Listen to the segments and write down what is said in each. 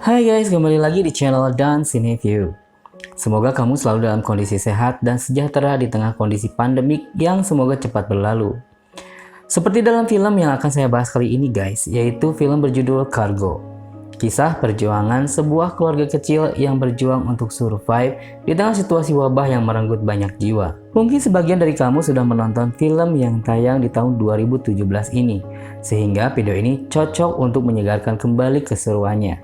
Hai guys, kembali lagi di channel Dan Cineview. Semoga kamu selalu dalam kondisi sehat dan sejahtera di tengah kondisi pandemik yang semoga cepat berlalu. Seperti dalam film yang akan saya bahas kali ini guys, yaitu film berjudul Cargo. Kisah perjuangan sebuah keluarga kecil yang berjuang untuk survive di tengah situasi wabah yang merenggut banyak jiwa. Mungkin sebagian dari kamu sudah menonton film yang tayang di tahun 2017 ini, sehingga video ini cocok untuk menyegarkan kembali keseruannya.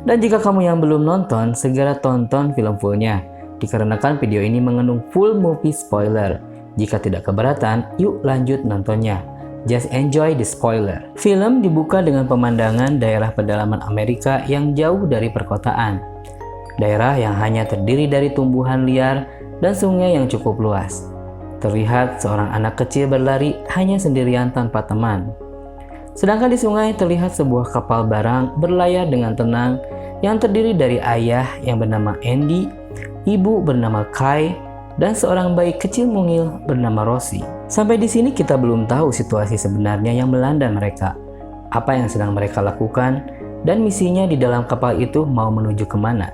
Dan jika kamu yang belum nonton, segera tonton film fullnya, dikarenakan video ini mengandung full movie spoiler. Jika tidak keberatan, yuk lanjut nontonnya. Just enjoy the spoiler. Film dibuka dengan pemandangan daerah pedalaman Amerika yang jauh dari perkotaan. Daerah yang hanya terdiri dari tumbuhan liar dan sungai yang cukup luas. Terlihat seorang anak kecil berlari hanya sendirian tanpa teman. Sedangkan di sungai terlihat sebuah kapal barang berlayar dengan tenang yang terdiri dari ayah yang bernama Andy, ibu bernama Kai, dan seorang bayi kecil mungil bernama Rosie. Sampai di sini kita belum tahu situasi sebenarnya yang melanda mereka, apa yang sedang mereka lakukan, dan misinya di dalam kapal itu mau menuju kemana.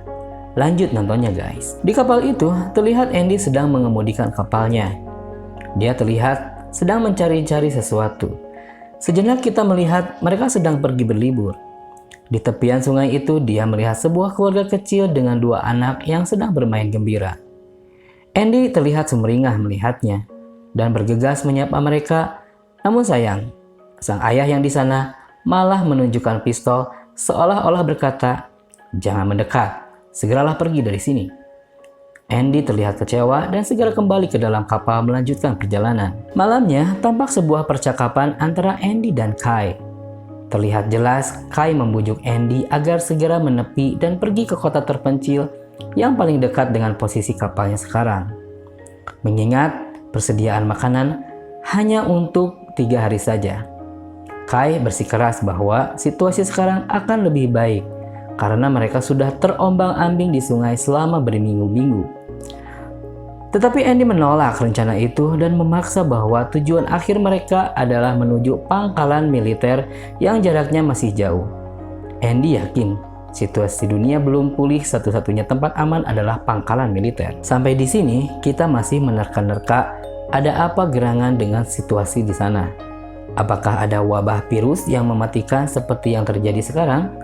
Lanjut nontonnya guys. Di kapal itu terlihat Andy sedang mengemudikan kapalnya. Dia terlihat sedang mencari-cari sesuatu. Sejenak kita melihat mereka sedang pergi berlibur. Di tepian sungai itu dia melihat sebuah keluarga kecil dengan dua anak yang sedang bermain gembira. Andy terlihat sumringah melihatnya dan bergegas menyapa mereka. Namun sayang, sang ayah yang di sana malah menunjukkan pistol seolah-olah berkata, "Jangan mendekat, segeralah pergi dari sini." Andy terlihat kecewa dan segera kembali ke dalam kapal melanjutkan perjalanan. Malamnya tampak sebuah percakapan antara Andy dan Kai. Terlihat jelas Kai membujuk Andy agar segera menepi dan pergi ke kota terpencil yang paling dekat dengan posisi kapalnya sekarang. Mengingat persediaan makanan hanya untuk 3 hari saja. Kai bersikeras bahwa situasi sekarang akan lebih baik karena mereka sudah terombang-ambing di sungai selama berminggu-minggu. Tetapi Andy menolak rencana itu dan memaksa bahwa tujuan akhir mereka adalah menuju pangkalan militer yang jaraknya masih jauh. Andy yakin situasi dunia belum pulih, satu-satunya tempat aman adalah pangkalan militer. Sampai di sini kita masih menerka-nerka ada apa gerangan dengan situasi di sana. Apakah ada wabah virus yang mematikan seperti yang terjadi sekarang?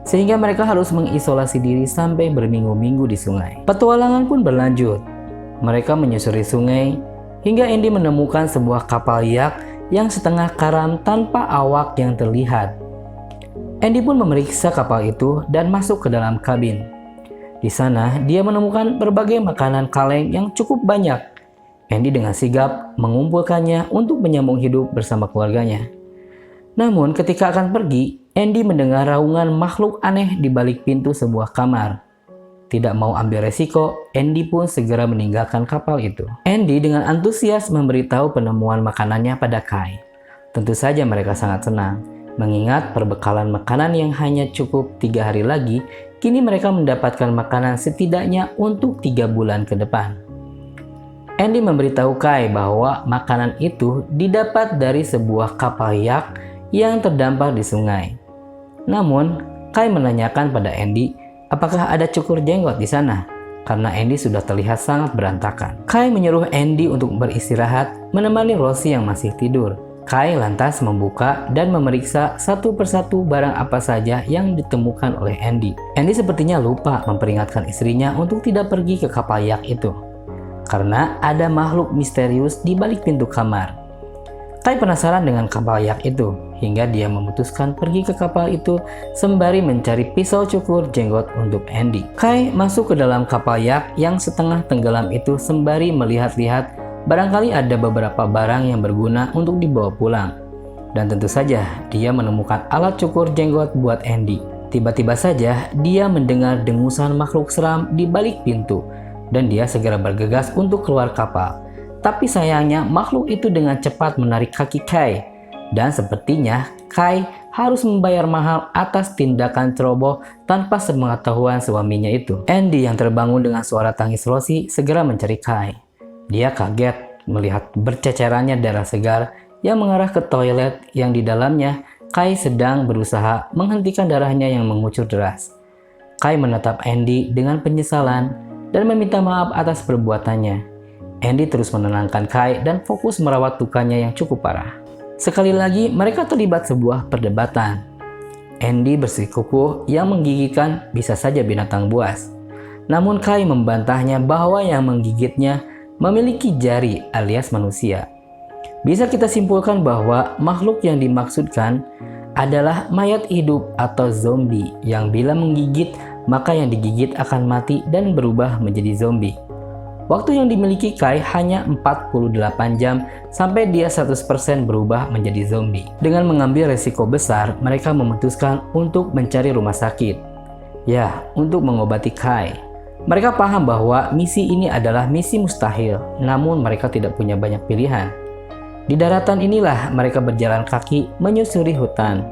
Sehingga mereka harus mengisolasi diri sampai berminggu-minggu di sungai. Petualangan pun berlanjut. Mereka menyusuri sungai hingga Andy menemukan sebuah kapal yak yang setengah karam tanpa awak yang terlihat. Andy pun memeriksa kapal itu dan masuk ke dalam kabin. Di sana dia menemukan berbagai makanan kaleng yang cukup banyak. Andy dengan sigap mengumpulkannya untuk menyambung hidup bersama keluarganya. Namun ketika akan pergi, Andy mendengar raungan makhluk aneh di balik pintu sebuah kamar. Tidak mau ambil resiko, Andy pun segera meninggalkan kapal itu. Andy dengan antusias memberitahu penemuan makanannya pada Kai. Tentu saja mereka sangat senang, mengingat perbekalan makanan yang hanya cukup 3 hari lagi, kini mereka mendapatkan makanan setidaknya untuk 3 bulan ke depan. Andy memberitahu Kai bahwa makanan itu didapat dari sebuah kapal yak yang terdampar di sungai. Namun, Kai menanyakan pada Andy, apakah ada cukur jenggot di sana? Karena Andy sudah terlihat sangat berantakan. Kai menyuruh Andy untuk beristirahat, menemani Rosie yang masih tidur. Kai lantas membuka dan memeriksa satu persatu barang apa saja yang ditemukan oleh Andy. Andy sepertinya lupa memperingatkan istrinya untuk tidak pergi ke kapal yak itu, karena ada makhluk misterius di balik pintu kamar. Kai penasaran dengan kapal yak itu, hingga dia memutuskan pergi ke kapal itu sembari mencari pisau cukur jenggot untuk Andy. Kai masuk ke dalam kapal yak yang setengah tenggelam itu sembari melihat-lihat barangkali ada beberapa barang yang berguna untuk dibawa pulang. Dan tentu saja dia menemukan alat cukur jenggot buat Andy. Tiba-tiba saja dia mendengar dengusan makhluk seram di balik pintu dan dia segera bergegas untuk keluar kapal. Tapi sayangnya makhluk itu dengan cepat menarik kaki Kai. Dan sepertinya Kai harus membayar mahal atas tindakan ceroboh tanpa sepengetahuan suaminya itu. Andy yang terbangun dengan suara tangis Rosie segera mencari Kai. Dia kaget melihat bercecerannya darah segar yang mengarah ke toilet yang di dalamnya Kai sedang berusaha menghentikan darahnya yang mengucur deras. Kai menatap Andy dengan penyesalan dan meminta maaf atas perbuatannya. Andy terus menenangkan Kai dan fokus merawat lukanya yang cukup parah. Sekali lagi mereka terlibat sebuah perdebatan. Andy bersikukuh yang menggigitkan bisa saja binatang buas. Namun Kai membantahnya bahwa yang menggigitnya memiliki jari alias manusia. Bisa kita simpulkan bahwa makhluk yang dimaksudkan adalah mayat hidup atau zombie yang bila menggigit maka yang digigit akan mati dan berubah menjadi zombie. Waktu yang dimiliki Kai hanya 48 jam sampai dia 100% berubah menjadi zombie. Dengan mengambil resiko besar, mereka memutuskan untuk mencari rumah sakit. Ya, untuk mengobati Kai. Mereka paham bahwa misi ini adalah misi mustahil, namun mereka tidak punya banyak pilihan. Di daratan inilah mereka berjalan kaki menyusuri hutan.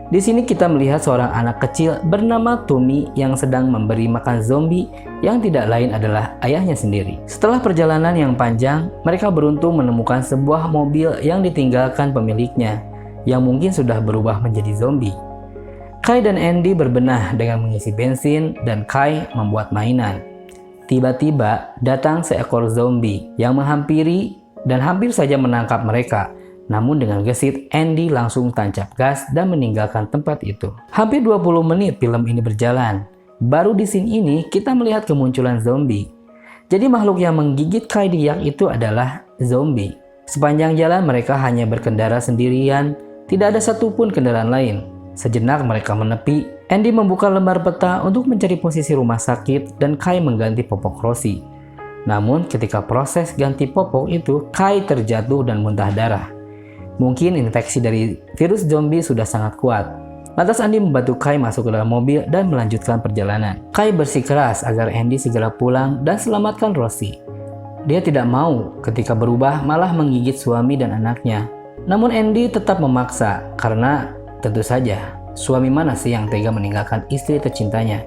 Di sini kita melihat seorang anak kecil bernama Tommy yang sedang memberi makan zombie yang tidak lain adalah ayahnya sendiri. Setelah perjalanan yang panjang, mereka beruntung menemukan sebuah mobil yang ditinggalkan pemiliknya, yang mungkin sudah berubah menjadi zombie. Kai dan Andy berbenah dengan mengisi bensin dan Kai membuat mainan. Tiba-tiba datang seekor zombie yang menghampiri dan hampir saja menangkap mereka. Namun dengan gesit, Andy langsung tancap gas dan meninggalkan tempat itu. Hampir 20 menit film ini berjalan. Baru di scene ini kita melihat kemunculan zombie. Jadi makhluk yang menggigit Kai Diak itu adalah zombie. Sepanjang jalan mereka hanya berkendara sendirian, tidak ada satupun kendaraan lain. Sejenak mereka menepi. Andy membuka lembar peta untuk mencari posisi rumah sakit dan Kai mengganti popok Rosie. Namun ketika proses ganti popok itu, Kai terjatuh dan muntah darah. Mungkin infeksi dari virus zombie sudah sangat kuat. Lantas Andy membantu Kai masuk ke dalam mobil dan melanjutkan perjalanan. Kai bersikeras agar Andy segera pulang dan selamatkan Rosie. Dia tidak mau ketika berubah malah menggigit suami dan anaknya. Namun Andy tetap memaksa karena tentu saja suami mana sih yang tega meninggalkan istri tercintanya.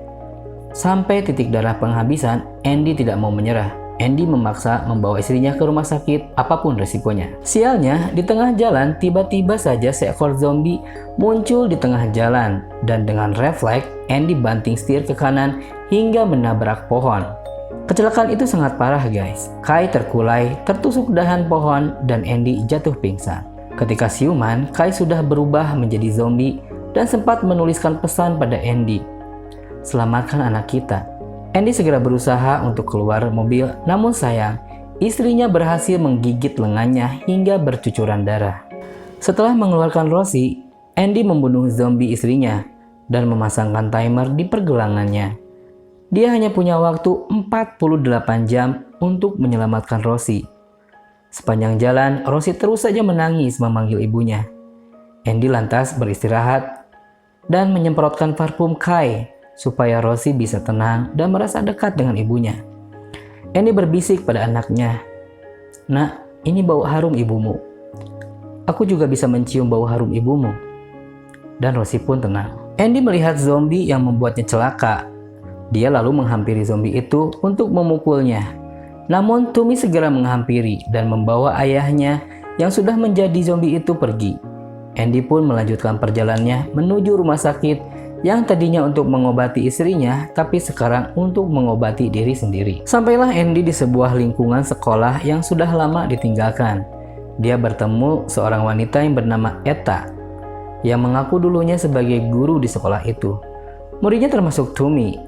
Sampai titik darah penghabisan, Andy tidak mau menyerah. Andy memaksa membawa istrinya ke rumah sakit apapun resikonya. Sialnya, di tengah jalan tiba-tiba saja seekor zombie muncul di tengah jalan dan dengan refleks Andy banting setir ke kanan hingga menabrak pohon. Kecelakaan itu sangat parah guys. Kai terkulai, tertusuk dahan pohon dan Andy jatuh pingsan. Ketika siuman, Kai sudah berubah menjadi zombie dan sempat menuliskan pesan pada Andy. Selamatkan anak kita. Andy segera berusaha untuk keluar mobil, namun sayang, istrinya berhasil menggigit lengannya hingga bercucuran darah. Setelah mengeluarkan Rosie, Andy membunuh zombie istrinya dan memasangkan timer di pergelangannya. Dia hanya punya waktu 48 jam untuk menyelamatkan Rosie. Sepanjang jalan, Rosie terus saja menangis memanggil ibunya. Andy lantas beristirahat dan menyemprotkan parfum Kai supaya Rosie bisa tenang dan merasa dekat dengan ibunya. Andy berbisik pada anaknya, "Nak, ini bau harum ibumu. Aku juga bisa mencium bau harum ibumu." Dan Rosie pun tenang. Andy melihat zombie yang membuatnya celaka. Dia lalu menghampiri zombie itu untuk memukulnya. Namun Tommy segera menghampiri dan membawa ayahnya yang sudah menjadi zombie itu pergi. Andy pun melanjutkan perjalanannya menuju rumah sakit yang tadinya untuk mengobati istrinya, tapi sekarang untuk mengobati diri sendiri. Sampailah Andy di sebuah lingkungan sekolah yang sudah lama ditinggalkan. Dia bertemu seorang wanita yang bernama Etta, yang mengaku dulunya sebagai guru di sekolah itu. Muridnya termasuk Tommy,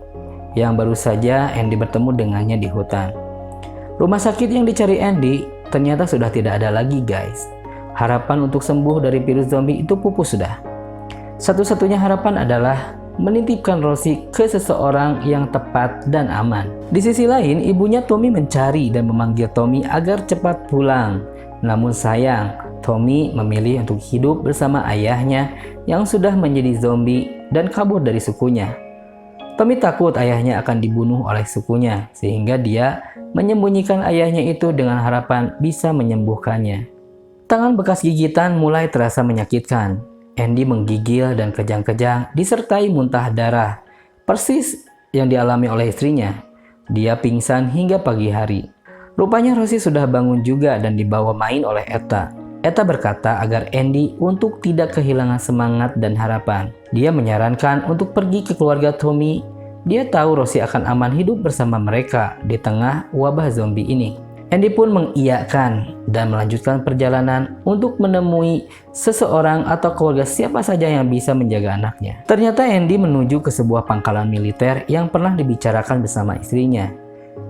yang baru saja Andy bertemu dengannya di hutan. Rumah sakit yang dicari Andy ternyata sudah tidak ada lagi guys. Harapan untuk sembuh dari virus zombie itu pupus sudah. Satu-satunya harapan adalah menitipkan Rosie ke seseorang yang tepat dan aman. Di sisi lain, ibunya Tommy mencari dan memanggil Tommy agar cepat pulang. Namun sayang, Tommy memilih untuk hidup bersama ayahnya yang sudah menjadi zombie dan kabur dari sukunya. Tommy takut ayahnya akan dibunuh oleh sukunya, sehingga dia menyembunyikan ayahnya itu dengan harapan bisa menyembuhkannya. Tangan bekas gigitan mulai terasa menyakitkan. Andy menggigil dan kejang-kejang disertai muntah darah, persis yang dialami oleh istrinya. Dia pingsan hingga pagi hari. Rupanya Rosie sudah bangun juga dan dibawa main oleh Etta. Etta berkata agar Andy untuk tidak kehilangan semangat dan harapan. Dia menyarankan untuk pergi ke keluarga Tommy Dia tahu Rosie akan aman hidup bersama mereka di tengah wabah zombie ini. Andy pun mengiyakan dan melanjutkan perjalanan untuk menemui seseorang atau keluarga siapa saja yang bisa menjaga anaknya. Ternyata Andy menuju ke sebuah pangkalan militer yang pernah dibicarakan bersama istrinya.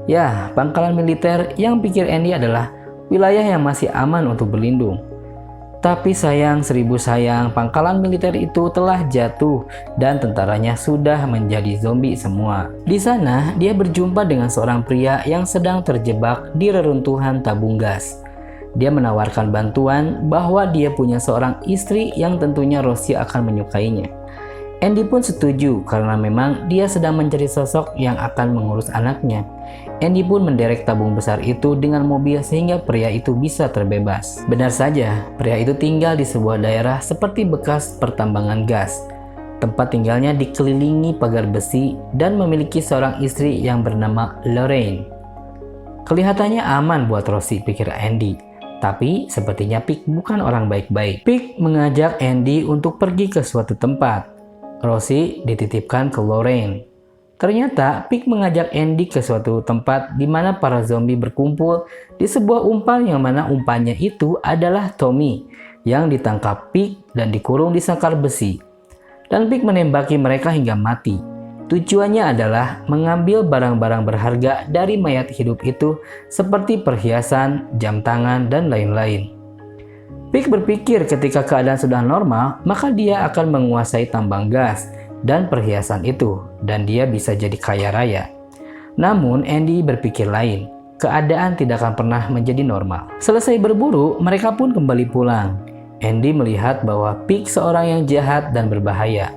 Ya, pangkalan militer yang pikir Andy adalah wilayah yang masih aman untuk berlindung. Tapi sayang seribu sayang, pangkalan militer itu telah jatuh dan tentaranya sudah menjadi zombie semua. Di sana, dia berjumpa dengan seorang pria yang sedang terjebak di reruntuhan tabung gas. Dia menawarkan bantuan bahwa dia punya seorang istri yang tentunya Rosie akan menyukainya. Andy pun setuju karena memang dia sedang mencari sosok yang akan mengurus anaknya. Andy pun menderek tabung besar itu dengan mobil sehingga pria itu bisa terbebas. Benar saja, pria itu tinggal di sebuah daerah seperti bekas pertambangan gas. Tempat tinggalnya dikelilingi pagar besi dan memiliki seorang istri yang bernama Lorraine. Kelihatannya aman buat Rosie, pikir Andy. Tapi sepertinya Pig bukan orang baik-baik. Pig mengajak Andy untuk pergi ke suatu tempat. Rosie dititipkan ke Lorraine. Ternyata Pig mengajak Andy ke suatu tempat di mana para zombie berkumpul di sebuah umpan yang mana umpannya itu adalah Tommy yang ditangkap Pig dan dikurung di sangkar besi. Dan Pig menembaki mereka hingga mati. Tujuannya adalah mengambil barang-barang berharga dari mayat hidup itu seperti perhiasan, jam tangan, dan lain-lain. Pig berpikir ketika keadaan sudah normal, maka dia akan menguasai tambang gas dan perhiasan itu, dan dia bisa jadi kaya raya. Namun Andy berpikir lain, keadaan tidak akan pernah menjadi normal. Selesai berburu, mereka pun kembali pulang. Andy melihat bahwa Pig seorang yang jahat dan berbahaya.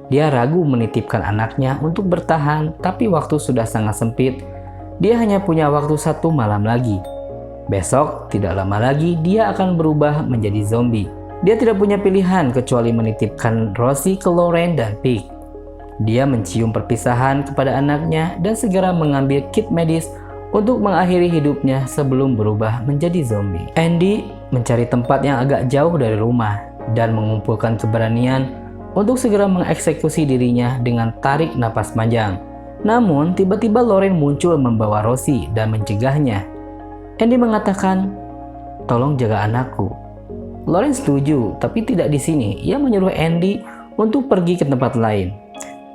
Dia ragu menitipkan anaknya untuk bertahan, tapi waktu sudah sangat sempit. Dia hanya punya waktu 1 malam lagi. Besok, tidak lama lagi, dia akan berubah menjadi zombie. Dia tidak punya pilihan kecuali menitipkan Rosie ke Lorraine dan Pig. Dia mencium perpisahan kepada anaknya dan segera mengambil kit medis untuk mengakhiri hidupnya sebelum berubah menjadi zombie. Andy mencari tempat yang agak jauh dari rumah dan mengumpulkan keberanian untuk segera mengeksekusi dirinya dengan tarik napas panjang. Namun, tiba-tiba Lorraine muncul membawa Rosie dan mencegahnya. Andy mengatakan, "Tolong jaga anakku." Lorraine setuju, tapi tidak di sini. Ia menyuruh Andy untuk pergi ke tempat lain.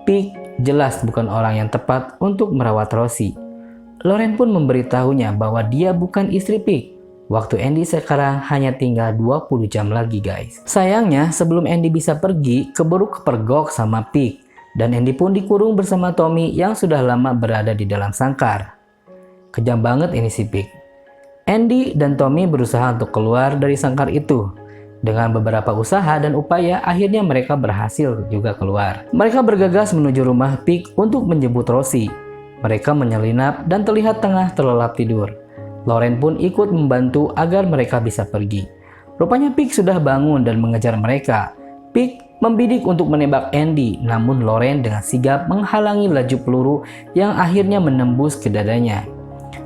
Pig jelas bukan orang yang tepat untuk merawat Rosie. Lorraine pun memberitahunya bahwa dia bukan istri Pig. Waktu Andy sekarang hanya tinggal 20 jam lagi, guys. Sayangnya, sebelum Andy bisa pergi, keburu kepergok sama Pig. Dan Andy pun dikurung bersama Tommy yang sudah lama berada di dalam sangkar. Kejam banget ini si Pig. Andy dan Tommy berusaha untuk keluar dari sangkar itu. Dengan beberapa usaha dan upaya, akhirnya mereka berhasil juga keluar. Mereka bergegas menuju rumah Pig untuk menjemput Rosie. Mereka menyelinap dan terlihat tengah terlelap tidur. Lorraine pun ikut membantu agar mereka bisa pergi. Rupanya Pig sudah bangun dan mengejar mereka. Pig membidik untuk menembak Andy, namun Lorraine dengan sigap menghalangi laju peluru yang akhirnya menembus ke dadanya.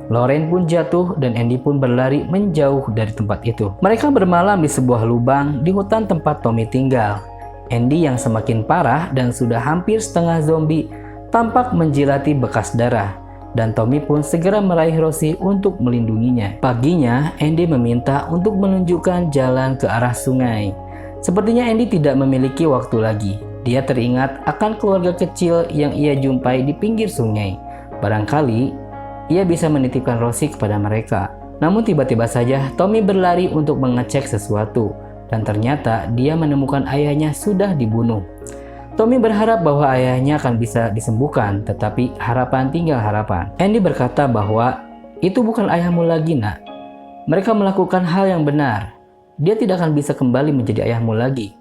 Lorraine pun jatuh dan Andy pun berlari menjauh dari tempat itu. Mereka bermalam di sebuah lubang di hutan tempat Tommy tinggal. Andy yang semakin parah dan sudah hampir setengah zombie tampak menjilati bekas darah. Dan Tommy pun segera meraih Rosie untuk melindunginya. Paginya, Andy meminta untuk menunjukkan jalan ke arah sungai. Sepertinya Andy tidak memiliki waktu lagi. Dia teringat akan keluarga kecil yang ia jumpai di pinggir sungai. Barangkali ia bisa menitipkan Rosie kepada mereka. Namun tiba-tiba saja Tommy berlari untuk mengecek sesuatu. Dan ternyata dia menemukan ayahnya sudah dibunuh. Tommy berharap bahwa ayahnya akan bisa disembuhkan, tetapi harapan tinggal harapan. Andy berkata bahwa itu bukan ayahmu lagi, nak. Mereka melakukan hal yang benar. Dia tidak akan bisa kembali menjadi ayahmu lagi.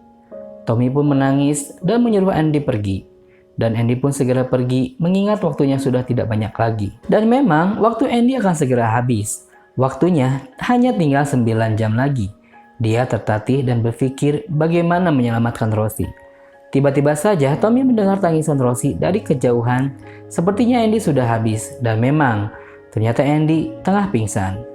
Tommy pun menangis dan menyuruh Andy pergi. Dan Andy pun segera pergi mengingat waktunya sudah tidak banyak lagi. Dan memang waktu Andy akan segera habis. Waktunya hanya tinggal 9 jam lagi. Dia tertatih dan berpikir bagaimana menyelamatkan Rosie. Tiba-tiba saja Tommy mendengar tangisan Rosie dari kejauhan. Sepertinya Andy sudah habis. Dan memang ternyata Andy tengah pingsan.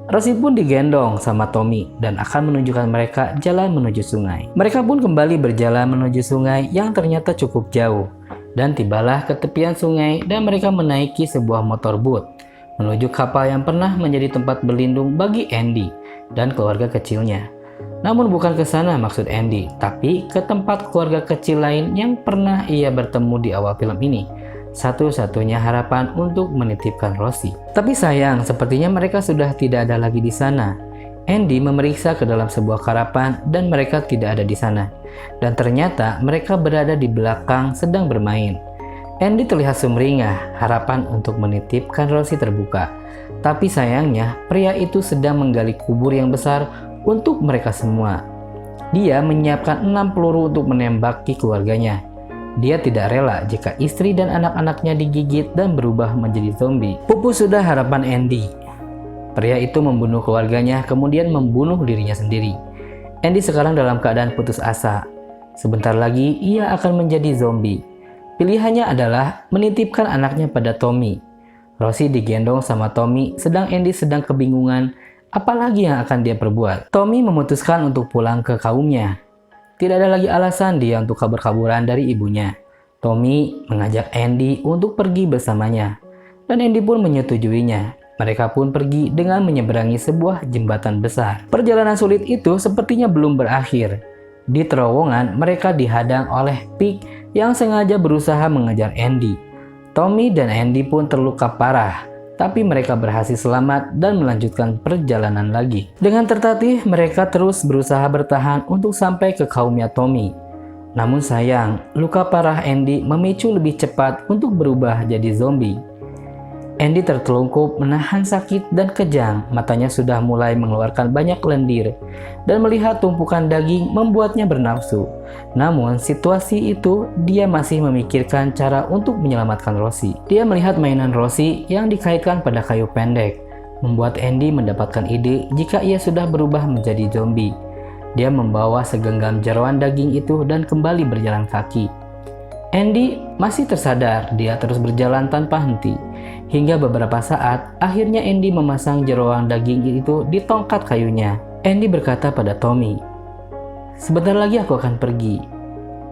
Rosie pun digendong sama Tommy dan akan menunjukkan mereka jalan menuju sungai. Mereka pun kembali berjalan menuju sungai yang ternyata cukup jauh. Dan tibalah ke tepian sungai dan mereka menaiki sebuah motorboat menuju kapal yang pernah menjadi tempat berlindung bagi Andy dan keluarga kecilnya. Namun bukan ke sana maksud Andy, tapi ke tempat keluarga kecil lain yang pernah ia bertemu di awal film ini. Satu-satunya harapan untuk menitipkan Rosie. Tapi sayang, sepertinya mereka sudah tidak ada lagi di sana. Andy memeriksa ke dalam sebuah karapan dan mereka tidak ada di sana. Dan ternyata mereka berada di belakang sedang bermain. Andy terlihat sumringah, harapan untuk menitipkan Rosie terbuka. Tapi sayangnya, pria itu sedang menggali kubur yang besar untuk mereka semua. Dia menyiapkan 6 peluru untuk menembaki keluarganya. Dia tidak rela jika istri dan anak-anaknya digigit dan berubah menjadi zombie. Pupus sudah harapan Andy. Pria itu membunuh keluarganya, kemudian membunuh dirinya sendiri. Andy sekarang dalam keadaan putus asa. Sebentar lagi ia akan menjadi zombie. Pilihannya adalah menitipkan anaknya pada Tommy. Rosie digendong sama Tommy, sedang Andy sedang kebingungan apalagi yang akan dia perbuat. Tommy memutuskan untuk pulang ke kaumnya. Tidak ada lagi alasan dia untuk kabur-kaburan dari ibunya. Tommy mengajak Andy untuk pergi bersamanya. Dan Andy pun menyetujuinya. Mereka pun pergi dengan menyeberangi sebuah jembatan besar. Perjalanan sulit itu sepertinya belum berakhir. Di terowongan, mereka dihadang oleh Pig yang sengaja berusaha mengejar Andy. Tommy dan Andy pun terluka parah. Tapi mereka berhasil selamat dan melanjutkan perjalanan lagi. Dengan tertatih, mereka terus berusaha bertahan untuk sampai ke kaumnya Tommy. Namun sayang, luka parah Andy memicu lebih cepat untuk berubah jadi zombie. Andy tertelungkup menahan sakit dan kejang, matanya sudah mulai mengeluarkan banyak lendir, dan melihat tumpukan daging membuatnya bernafsu. Namun situasi itu dia masih memikirkan cara untuk menyelamatkan Rosie. Dia melihat mainan Rosie yang dikaitkan pada kayu pendek, membuat Andy mendapatkan ide jika ia sudah berubah menjadi zombie. Dia membawa segenggam jeroan daging itu dan kembali berjalan kaki. Andy masih tersadar, dia terus berjalan tanpa henti. Hingga beberapa saat, akhirnya Andy memasang jeroan daging itu di tongkat kayunya. Andy berkata pada Tommy, "Sebentar lagi aku akan pergi.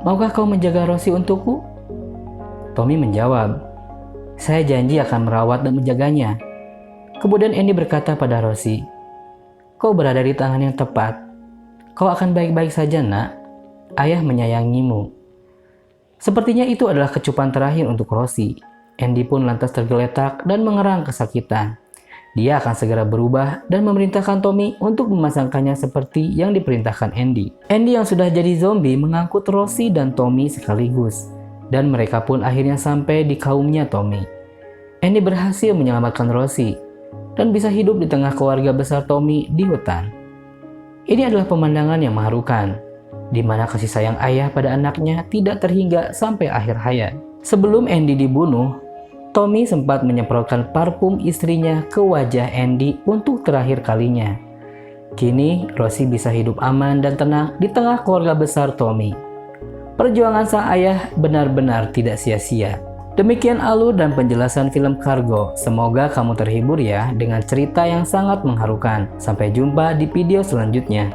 Maukah kau menjaga Rosie untukku?" Tommy menjawab, "Saya janji akan merawat dan menjaganya." Kemudian Andy berkata pada Rosie, "Kau berada di tangan yang tepat. Kau akan baik-baik saja, nak. Ayah menyayangimu." Sepertinya itu adalah kecupan terakhir untuk Rosie. Andy pun lantas tergeletak dan mengerang kesakitan. Dia akan segera berubah dan memerintahkan Tommy untuk memasangkannya seperti yang diperintahkan Andy. Andy yang sudah jadi zombie mengangkut Rosie dan Tommy sekaligus. Dan mereka pun akhirnya sampai di kaumnya Tommy. Andy berhasil menyelamatkan Rosie dan bisa hidup di tengah keluarga besar Tommy di hutan. Ini adalah pemandangan yang mengharukan, di mana kasih sayang ayah pada anaknya tidak terhingga sampai akhir hayat. Sebelum Andy dibunuh, Tommy sempat menyemprotkan parfum istrinya ke wajah Andy untuk terakhir kalinya. Kini, Rosie bisa hidup aman dan tenang di tengah keluarga besar Tommy. Perjuangan sang ayah benar-benar tidak sia-sia. Demikian alur dan penjelasan film Cargo. Semoga kamu terhibur ya dengan cerita yang sangat mengharukan. Sampai jumpa di video selanjutnya.